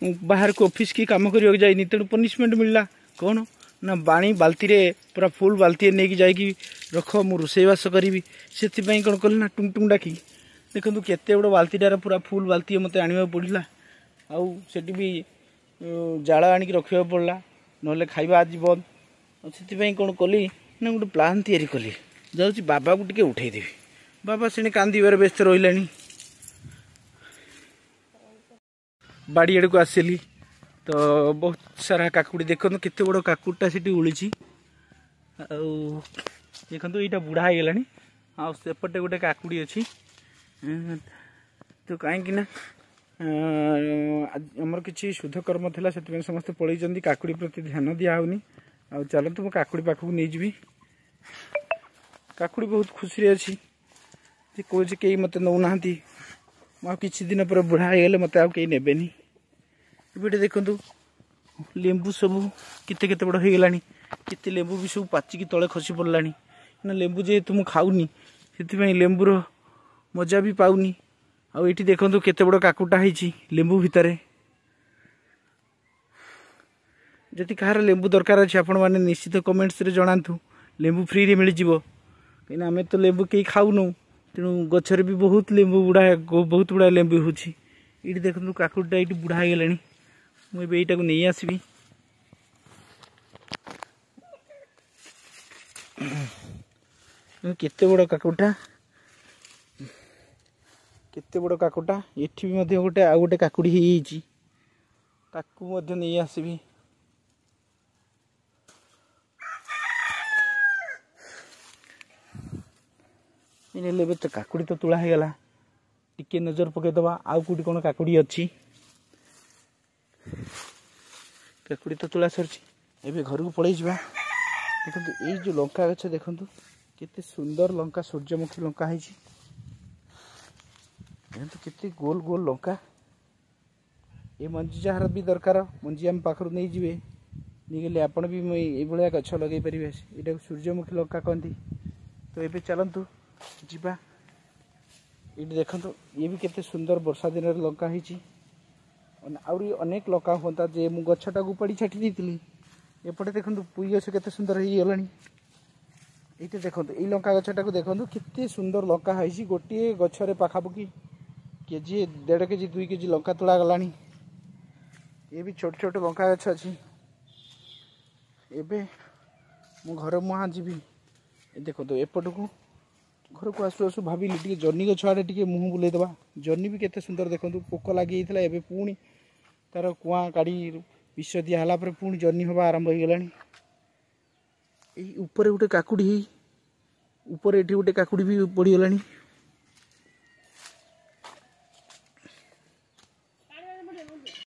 बाहर को ऑफिस की काम करने जाइनी तेणु पनिशमेंट मिलला कौन ना बाणी बाल्टी पूरा फुल बाल्टी नहीं जाकि रख मु रोषेईवास करी से कौन कल ना टुंग टुंग डाकी देखो केते बड़ बाल्टीटार पूरा फुल बाल्टी मत आने पड़ा आउे भी जाल आणिक रखा पड़ा ना खाଇବା आज बंद से कौन कली ना गोटे प्लान तैयारी कली जाऊँगी बाबा को टिके उठेदेवी बाबा से कांदार व्यस्त रहा बाड़ी आड़ को आसली तो बहुत सारा काकुड़ी देखो केते बड़ काकुड़टा से उड़ी देखो यहाँ बुढ़ा हो गलानी आसेपटे गोटे काकुड़ी अच्छी तो कहीं आमर किसी शुद्ध कर्म था से समस्त पलैं काकुड़ी प्रति ध्यान दिहनी आ चलतु मो काकुड़ी पाखक नहीं जी काकुड़ी बहुत खुशी अच्छी कहे कई मत नौना किसी दिन पर बुढ़ा हो गले मत आउ कहीं नेबेनी ये देखु लेंबू सब केते केते बड़ हो गलानी केते लेंबू भी सब पाचिकी तले खसी पड़लानी ना लेंबू जेहेतु मुझे खाऊनी से लेंबूर मजा भी पाऊनी आठी देखु केते बड़ काकुटा है लेंबू भितर जदि कहार लेंबू दरकार अच्छे आपण मैंने निश्चित कमेंट्स रे जनातु लेंबू फ्री रे मिल जिवो कहीं आम तो लेंबू कहीं खाऊनु तेणु गचर भी बहुत लेंबू बहुत गुड़ा लेंबू होची ये देखो काकुटा ये बुढ़ा हो गलानी मुझे यहीटा को नहीं आसबि केते बड़ काकुटा केते बड़ काकुटा एठी भी गोटे आ गोटे काकुड़ी ही ताकू नहीं आसबि तो काकुड़ी तो तुला हो गला टिके नजर पकईदबा आउ कौटी कौन काकुड़ी अच्छी काकुड़ी तो तुला सरची एबे घर को पलि जा देखो ये जो लंका गछ देखो केते सुंदर लंका सूर्यमुखी लंका है तो केते गोल गोल लंका ये मंजी जार भी दरकार मंजी आम पाखर नहीं जी नहीं गले आपण भी ये गछ लगे पारे यहाँ सूर्यमुखी लंका कहती तो ये चलतु जीवा ये देखो ये भी केते सुंदर वर्षा दिन लंका है आउरी अनेक लंका होता जे मु गछटा को पड़ी छाटी दी एपटे देखो पुई गछ केते सुंदर हो गलानी ये देखो ये लंका गछटा को देखो केते सुंदर लंका है गोटे गछरे पाखापाखि केजी 1.5 केजी 2 केजी लंका तोड़ा गलानी ये भी छोट छोट लंका गछ अच्छी एबे मु घर मुहाँ जीवी देखो एपट को घर को आसु आसु भाविली टे जर्नी गछ आड़े टे मुँह बुलेदबा जर्नी भी केते सुंदर देखो पोक लगी एवं पुणी तार कुआ काढ़ी विष दिहला पुणी जर्नी हवा आरंभ हो गलानी ऊपर गोटे काकुड़ी ऊपर ये गोटे काकुड़ी भी पड़गलानी